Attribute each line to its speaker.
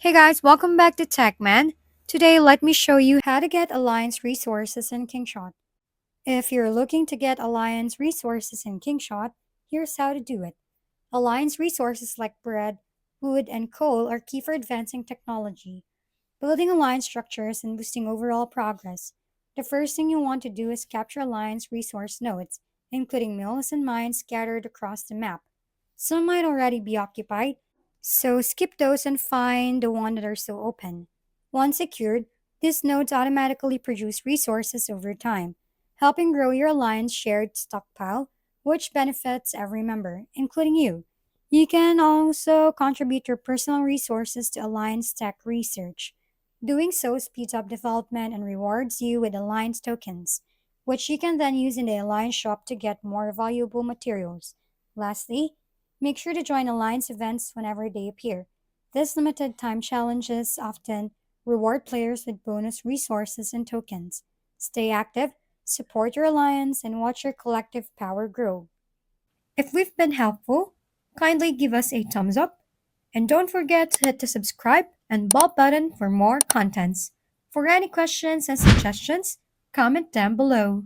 Speaker 1: Hey guys, welcome back to TechMan. Today, let me show you how to get Alliance resources in Kingshot. If you're looking to get Alliance resources in Kingshot, here's how to do it. Alliance resources like bread, wood, and coal are key for advancing technology, building alliance structures, and boosting overall progress. The first thing you want to do is capture Alliance resource nodes, including mills and mines scattered across the map. Some might already be occupied, so skip those and find the ones that are still open. Once secured, these nodes automatically produce resources over time, helping grow your alliance shared stockpile, which benefits every member, including you. You can also contribute your personal resources to Alliance Tech research. Doing so speeds up development and rewards you with Alliance tokens, which you can then use in the Alliance shop to get more valuable materials. Lastly, make sure to join Alliance events whenever they appear. These limited time challenges often reward players with bonus resources and tokens. Stay active, support your Alliance, and watch your collective power grow. If we've been helpful, kindly give us a thumbs up and don't forget to hit the subscribe and bell button for more contents. For any questions and suggestions, comment down below.